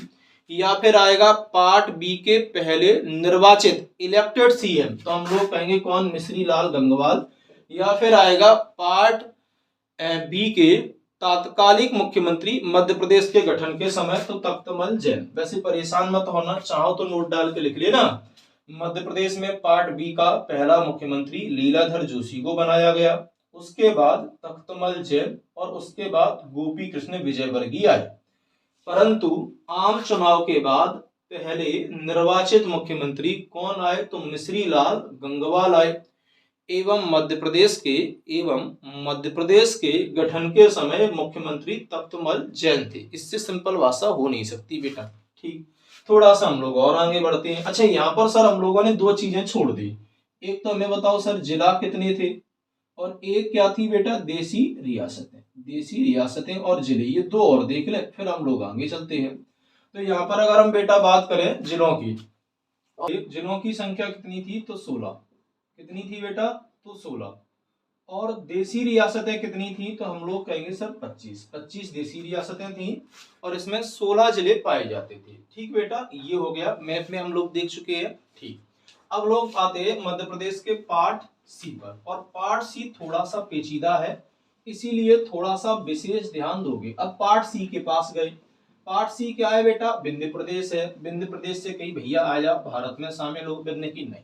या फिर आएगा पार्ट बी के पहले निर्वाचित इलेक्टेड सीएम, तो हम लोग कहेंगे कौन, मिश्री लाल गंगवार। या फिर आएगा पार्ट बी के तात्कालिक मुख्यमंत्री मध्य प्रदेश के गठन के समय, तो तख्तमल जैन। वैसे परेशान मत होना, चाहो तो नोट डाल के लिख लेना। मध्य प्रदेश में पार्ट बी का पहला मुख्यमंत्री लीलाधर जोशी को बनाया गया। उसके बाद तख्तमल जैन और उसके बाद गोपी कृष्ण विजयवर्गीय आए। परंतु आम चुनाव के बाद पहले निर्वाचित मुख्यमंत्री कौन आए, तो मिश्री लाल गंगवार आए। एवं मध्य प्रदेश के गठन के समय मुख्यमंत्री तख्तमल जैन थे। इससे सिंपल भाषा हो नहीं सकती बेटा। ठीक, थोड़ा सा हम लोग और आगे बढ़ते हैं। अच्छा, यहाँ पर सर हम लोगों ने 2 चीजें छोड़ दी। एक तो हमें बताओ सर जिला कितने थे, और एक क्या थी बेटा, देसी रियासतें। देसी रियासतें और जिले, ये 2 और देख लें, फिर हम लोग आगे चलते हैं। तो यहाँ पर अगर हम बेटा बात करें जिलों की, जिलों की संख्या कितनी थी, तो 16। कितनी थी बेटा, तो 16। और देसी रियासतें कितनी थी, तो हम लोग कहेंगे सर 25 देसी रियासतें थी। और इसमें 16 जिले पाए जाते थे। ठीक बेटा, ये हो गया, मैप में हम लोग देख चुके हैं। ठीक, अब लोग आते हैं मध्य प्रदेश के पार्ट सी पर। और पार्ट सी थोड़ा सा पेचीदा है, इसीलिए थोड़ा सा विशेष ध्यान दोगे। अब पार्ट सी के पास गए। पार्ट सी क्या है बेटा? विंध्य प्रदेश है। विंध्य प्रदेश से कई भैया आ जाओ भारत में शामिल हो, करने की नहीं।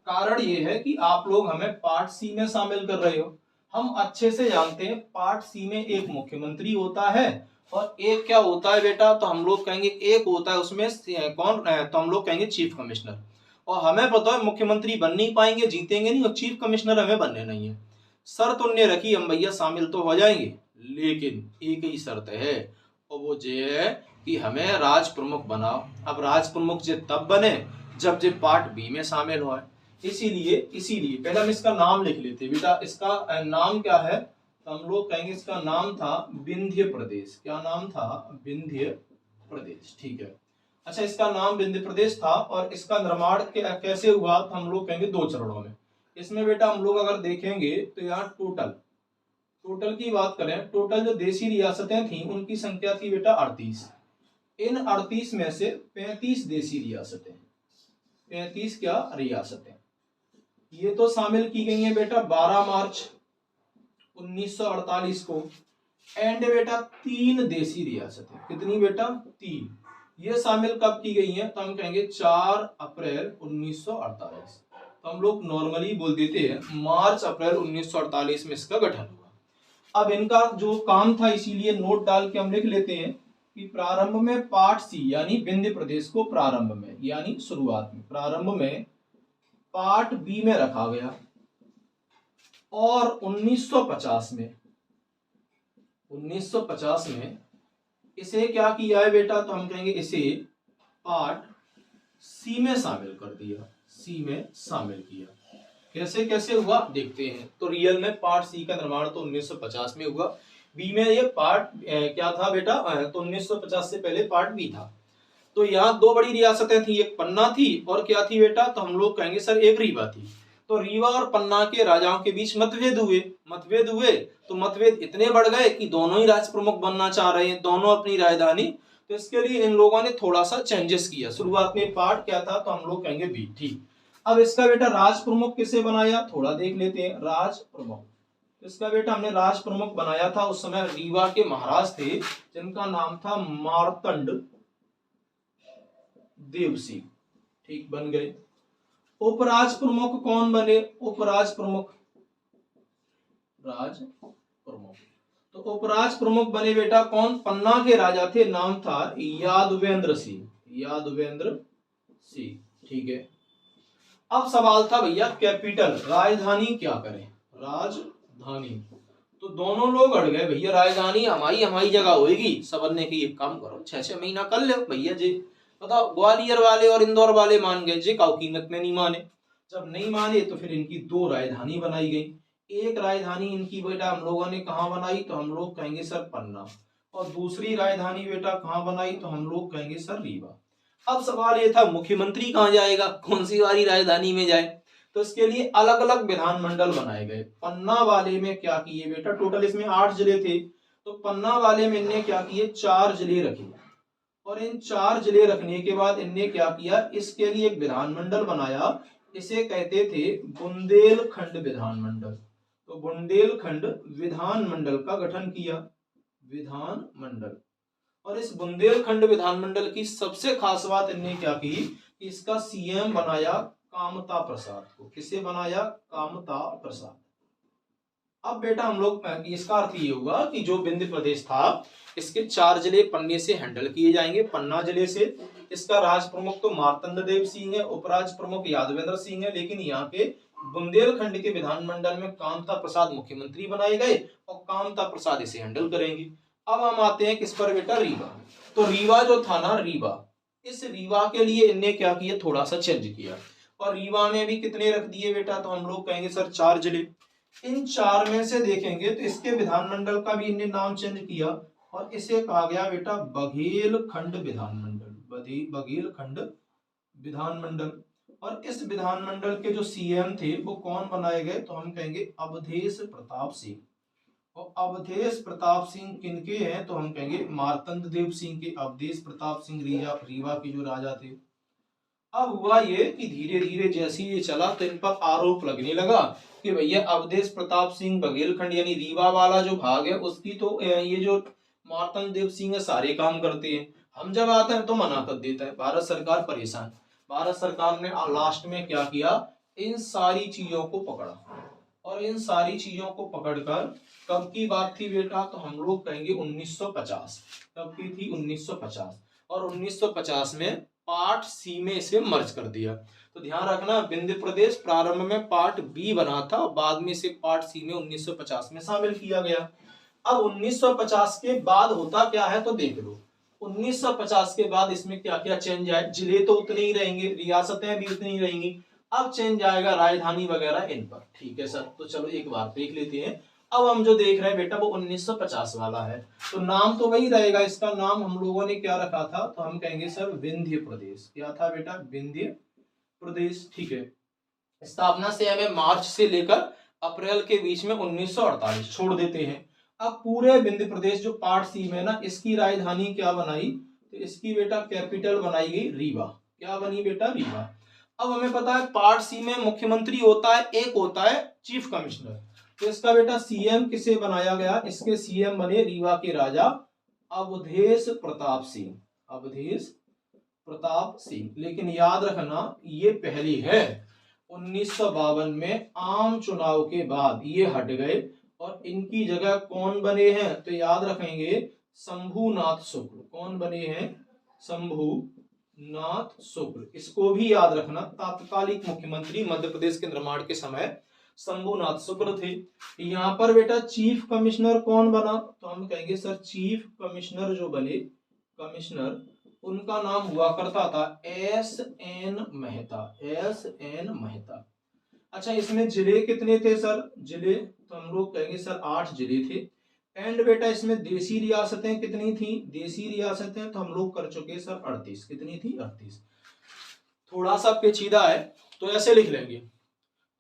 कारण ये है कि आप लोग हमें पार्ट सी में शामिल कर रहे हो। हम अच्छे से जानते हैं पार्ट सी में एक मुख्यमंत्री होता है और एक क्या होता है बेटा, तो हम लोग कहेंगे एक होता है उसमें कौन, तो हम लोग कहेंगे चीफ कमिश्नर। और हमें पता है मुख्यमंत्री बन नहीं पाएंगे, जीतेंगे नहीं, और चीफ कमिश्नर हमें बनने नहीं है। शर्त उनने रखी हम भैया शामिल तो हो जाएंगे, लेकिन एक ही शर्त है, और वो ये है कि हमें राज प्रमुख बनाओ। अब राज प्रमुख जे तब बने जब जे पार्ट बी में शामिल हो। इसीलिए पहले हम इसका नाम लिख लेते बेटा। इसका नाम क्या है? तो हम लोग कहेंगे इसका नाम था विंध्य प्रदेश। क्या नाम था? विंध्य प्रदेश। ठीक है। अच्छा, इसका नाम विंध्य प्रदेश था और इसका निर्माण कैसे हुआ? तो हम लोग कहेंगे 2 चरणों में। इसमें बेटा हम लोग अगर देखेंगे तो यहाँ टोटल की बात करें, टोटल जो देशी रियासतें थी उनकी संख्या थी बेटा 38। इन 38 में से 35 देशी रियासतें, 35 क्या रियासतें, ये तो शामिल की गई हैं बेटा 12 मार्च 1948 को। एंड बेटा 3 देशी रियासतें, कितनी बेटा? 3। ये शामिल कब की गई हैं? तो हम कहेंगे 4 अप्रैल 1948। तो हम लोग नॉर्मली बोल देते हैं मार्च अप्रैल 1948 में इसका गठन हुआ। अब इनका जो काम था, इसीलिए नोट डाल के हम लिख लेते हैं कि प्रारंभ में पार्ट सी यानी विंध्य प्रदेश को प्रारंभ में यानी शुरुआत में, प्रारंभ में पार्ट बी में रखा गया और 1950 में इसे क्या किया है बेटा? तो हम कहेंगे इसे पार्ट सी में शामिल कर दिया, सी में शामिल किया। कैसे हुआ देखते हैं। तो रियल में पार्ट सी का निर्माण तो 1950 में हुआ। बी में ये पार्ट क्या था बेटा? तो 1950 से पहले पार्ट बी था। तो यहाँ 2 बड़ी रियासतें थी, एक पन्ना थी और क्या थी बेटा? तो हम लोग कहेंगे सर एक रीवा थी। तो रीवा और पन्ना के राजाओं के बीच मतभेद हुए तो मतभेद इतने बढ़ गए कि दोनों ही राज प्रमुख बनना चाह रहे हैं, दोनों अपनी राजधानी। तो इसके लिए इन लोगों ने थोड़ा सा चेंजेस किया। शुरुआत में पार्ट क्या था? तो हम लोग कहेंगे बी। ठीक। अब इसका बेटा राज प्रमुख किसे बनाया? थोड़ा देख लेते हैं। राज प्रमुख, इसका बेटा हमने राज प्रमुख बनाया था, उस समय रीवा के महाराज थे जिनका नाम था मार्तंड देव सिंह। ठीक, बन गए। उपराज प्रमुख कौन बने? उपराज प्रमुख, राज प्रमुख, तो उपराज प्रमुख बने बेटा कौन? पन्ना के राजा थे, नाम था यादवेंद्र सिंह। ठीक है। अब सवाल था भैया कैपिटल, राजधानी क्या करें? राजधानी। तो दोनों लोग अड़ गए, भैया राजधानी हमारी जगह होगी। सब ने की एक काम करो 6 महीना कर ले भैया जी। बताओ, ग्वालियर वाले और इंदौर वाले मान गए जी, काउ कीमत में नहीं माने। जब नहीं माने तो फिर इनकी 2 राजधानी बनाई गई। एक राजधानी इनकी बेटा हम लोगों ने कहाँ बनाई? तो हम लोग कहेंगे सर पन्ना। और दूसरी राजधानी बेटा कहाँ बनाई? तो हम लोग कहेंगे सर रीवा। अब सवाल ये था मुख्यमंत्री कहाँ जाएगा, कौन सी वाली राजधानी में जाए? तो इसके लिए अलग अलग विधानमंडल बनाए गए। पन्ना वाले में क्या किए बेटा? टोटल इसमें 8 जिले थे, तो पन्ना वाले में इनने क्या किए? 4 जिले रखे। और इन 4 जिले रखने के बाद इनने क्या किया? इसके लिए एक विधानमंडल बनाया, इसे कहते थे बुंदेलखंड विधानमंडल। तो बुंदेलखंड विधानमंडल का गठन किया, विधानमंडल। और इस बुंदेलखंड विधानमंडल की सबसे खास बात इनने क्या की कि इसका सीएम बनाया कामता प्रसाद को। किसे बनाया? कामता प्रसाद। अब बेटा हम लोग इसका अर्थ ये हुआ कि जो विंध्य प्रदेश था इसके 4 जिले पन्ने से हैंडल किए जाएंगे, पन्ना जिले से। इसका राज प्रमुख तो मार्तंड देव सिंह है, उपराज प्रमुख यादवेंद्र सिंह है, लेकिन यहाँ के बुंदेलखंड के विधानमंडल में कामता प्रसाद मुख्यमंत्री बनाए गए और कामता प्रसाद इसे हैंडल करेंगे। अब हम आते हैं किस पर बेटा? रीवा। तो रीवा जो था ना, रीवा, इस रीवा के लिए इनने क्या किया? थोड़ा सा चेंज किया। और रीवा में भी कितने रख दिए बेटा? तो हम लोग कहेंगे सर 4 जिले। इन 4 में से देखेंगे तो इसके विधानमंडल का भी इनने नाम चेंज किया और इसे कहा गया बेटा बघेलखंड विधानमंडल। बघेलखंड विधानमंडल। और इस विधानमंडल के जो सीएम थे वो कौन बनाए गए? तो हम कहेंगे अवधेश प्रताप सिंह। और अवधेश प्रताप सिंह किनके हैं? तो हम कहेंगे मार्तंड देव सिंह के। अवधेश प्रताप सिंह रीवा के जो राजा थे। अब हुआ ये कि धीरे धीरे जैसे ये चला तो इन पर आरोप लगने लगा कि भैया अवधेश प्रताप सिंह बघेलखंड यानी रीवा वाला जो भाग है उसकी तो ये जो मार्तंड देव सिंह है सारे काम करते हैं, हम जब आते हैं तो मना कर देता है। भारत सरकार परेशान। भारत सरकार ने लास्ट में क्या किया, इन सारी चीजों को पकड़ा और इन सारी चीजों को पकड़कर, कब की बात थी बेटा, तो हम लोग कहेंगे 1950। कब की थी, 1950। और 1950 में पार्ट सी में इसे मर्ज कर दिया। तो ध्यान रखना, विंध्य प्रदेश प्रारंभ में पार्ट बी बना था, बाद में इसे पार्ट सी में 1950 में शामिल किया गया। अब 1950 के बाद होता क्या है तो देख लो। 1950 के बाद इसमें क्या क्या चेंज आए, जिले तो उतने ही रहेंगे, रियासतें भी उतनी ही रहेंगी। अब चेंज आएगा राजधानी वगैरह इन पर, ठीक है सर। तो चलो एक बार देख लेते हैं। अब हम जो देख रहे हैं बेटा वो 1950 वाला है, तो नाम तो वही रहेगा। इसका नाम हम लोगों ने क्या रखा था, तो हम कहेंगे सर विंध्य प्रदेश। क्या था बेटा, विंध्य प्रदेश, ठीक है। स्थापना से हमें मार्च से लेकर अप्रैल के बीच में 1948 छोड़ देते हैं। अब पूरे विंध्य प्रदेश जो पार्ट सी में ना, इसकी राजधानी क्या बनाई, तो इसकी बेटा कैपिटल बनाई गई रीवा। क्या बनी बेटा, रीवा। अब हमें पता है पार्ट सी में मुख्यमंत्री होता है, एक होता है चीफ कमिश्नर। तो इसका बेटा सीएम किसे बनाया गया, इसके सीएम बने रीवा के राजा अवधेश प्रताप सिंह। अवधेश प्रताप सिंह। लेकिन याद रखना ये पहली है, 1952 में आम चुनाव के बाद ये हट गए और इनकी जगह कौन बने हैं, तो याद रखेंगे शंभुनाथ शुक्ल। कौन बने हैं, शंभुनाथ शुक्ल। इसको भी याद रखना, तात्कालिक मुख्यमंत्री मध्य प्रदेश के निर्माण के समय शंभुनाथ शुक्ल थे। यहाँ पर बेटा चीफ कमिश्नर कौन बना, तो हम कहेंगे सर चीफ कमिश्नर जो बने, कमिश्नर, उनका नाम हुआ करता था एस.एन. मेहता। एस.एन. मेहता। अच्छा, इसमें जिले कितने थे सर, जिले तो हम लोग कहेंगे सर 8 जिले थे। एंड बेटा इसमें देसी रियासतें कितनी थी, देसी रियासतें तो हम लोग कर चुके सर 38। कितनी थी, 38। थोड़ा सा पेचीदा है तो ऐसे लिख लेंगे,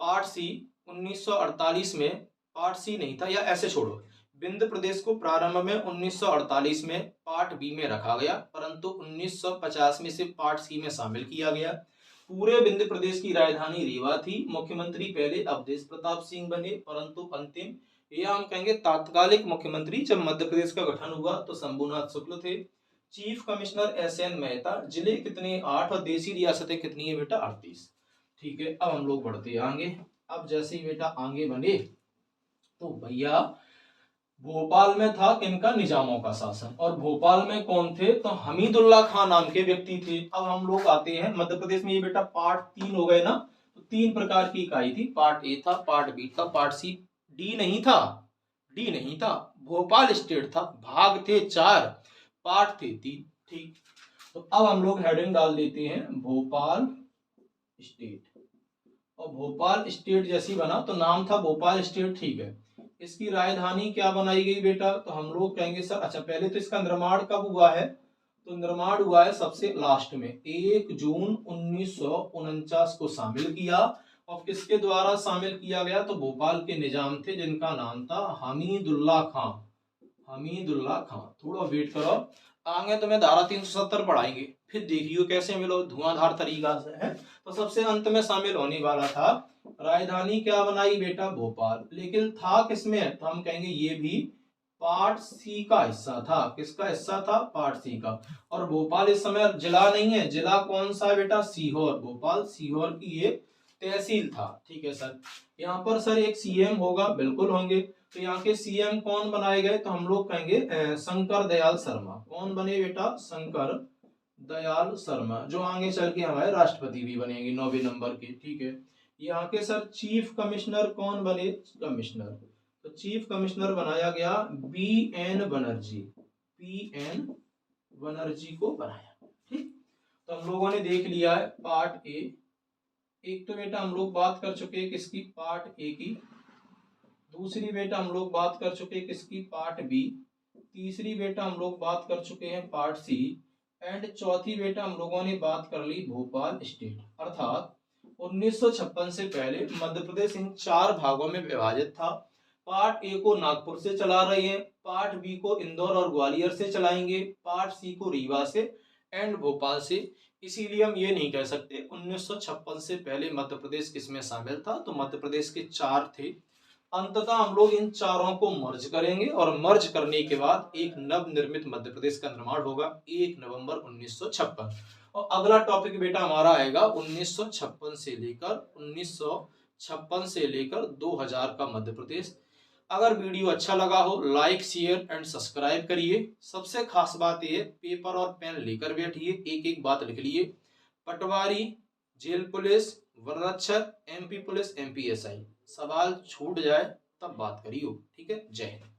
पार्ट सी 1948 में, पार्ट सी नहीं था, या ऐसे छोड़ो, विंध्य प्रदेश को प्रारंभ में 1948 में पार्ट बी में रखा गया, परंतु 1950 में से पार्ट सी में शामिल किया गया। पूरे विंध्य प्रदेश की राजधानी रीवा थी। मुख्यमंत्री पहले अवधेश प्रताप सिंह बने, परंतु अंतिम, या हम कहेंगे तात्कालिक मुख्यमंत्री जब मध्य प्रदेश का गठन हुआ तो शंभुनाथ शुक्ल थे। Chief commissioner S N. मेहता। जिले कितने, 8, और देसी रियासतें कितनी है बेटा, 38। ठीक है, अब हम लोग बढ़ते हैं आगे। अब जैसे ही बेटा आगे बढ़े तो भैया भोपाल में था इनका निजामों का शासन, और भोपाल में कौन थे, तो हमीदुल्ला खान नाम के व्यक्ति थे। अब हम लोग आते हैं मध्य प्रदेश में, ये बेटा पार्ट 3 हो गए ना, तो 3 प्रकार की इकाई थी, पार्ट ए था, पार्ट बी था, पार्ट सी। डी नहीं था, डी नहीं था, भोपाल स्टेट था। भाग थे 4, पार्ट थे 3। ठीक, तो अब हम लोग हेडिंग डाल देते हैं भोपाल स्टेट। और भोपाल स्टेट जैसी बना तो नाम था भोपाल स्टेट, ठीक है। इसकी राजधानी क्या बनाई गई बेटा, तो हम लोग कहेंगे सर, अच्छा पहले तो इसका निर्माण कब हुआ है, तो निर्माण हुआ है सबसे लास्ट में 1 जून 1949 को शामिल किया। और किसके द्वारा शामिल किया गया, तो भोपाल के निजाम थे जिनका नाम था हमीदुल्ला खां। हमीदुल्ला खां। थोड़ा वेट करो, आगे तुम्हें धारा 370 पढ़ाएंगे, फिर देखियो कैसे मिलो धुआंधार तरीका से है। तो सबसे अंत में शामिल होने वाला था। राजधानी क्या बनाई बेटा, भोपाल। लेकिन था किसमें, तो हम कहेंगे ये भी पार्ट सी का हिस्सा था। किसका हिस्सा था, पार्ट सी का। और भोपाल इस समय जिला नहीं है, जिला कौन सा है बेटा, सीहोर। भोपाल सीहोर की एक तहसील था, ठीक है सर। यहाँ पर सर एक सीएम होगा, बिल्कुल होंगे। तो यहाँ के सीएम कौन बनाए गए, तो हम लोग कहेंगे शंकर दयाल शर्मा। कौन बने बेटा, शंकर दयाल शर्मा, जो आगे चल के हमारे राष्ट्रपति भी बनेंगे 9वें नंबर के, ठीक है। यहाँ के सर चीफ कमिश्नर कौन बने, कमिश्नर, तो चीफ कमिश्नर बनाया गया बी.एन. बनर्जी। बी.एन. बनर्जी को बनाया, ठीक। तो हम लोगों ने देख लिया है पार्ट ए। एक तो बेटा हम लोग बात कर चुके हैं किसकी, पार्ट ए की। दूसरी बेटा हम लोग बात कर चुके हैं किसकी, पार्ट बी। तीसरी बेटा हम लोग बात कर चुके हैं पार्ट सी। एंड चौथी बेटा हम लोगों ने बात कर ली भोपाल स्टेट। अर्थात 1956 से पहले मध्य प्रदेश इन 4 भागों में विभाजित था। पार्ट ए को नागपुर से चला रहे हैं, पार्ट बी को इंदौर और ग्वालियर से चलाएंगे, पार्ट सी को रीवा से एंड भोपाल से। इसीलिए हम ये नहीं कह सकते 1956 से पहले मध्य प्रदेश किसमें शामिल था, तो मध्य प्रदेश के 4 थे। अंततः हम लोग इन चारों को मर्ज करेंगे और मर्ज करने के बाद एक नव निर्मित मध्य प्रदेश का निर्माण होगा 1 नवंबर 1956। और अगला टॉपिक बेटा हमारा आएगा 1956 से लेकर 2000 का मध्य प्रदेश। अगर वीडियो अच्छा लगा हो लाइक शेयर एंड सब्सक्राइब करिए। सबसे खास बात यह पेपर और पेन लेकर बैठिए, एक एक बात लिख लिए। पटवारी, जेल पुलिस, वन रक्षक, एमपी पुलिस, एमपीएसआई, सवाल छूट जाए तब बात करियो। ठीक है, जय हिंद।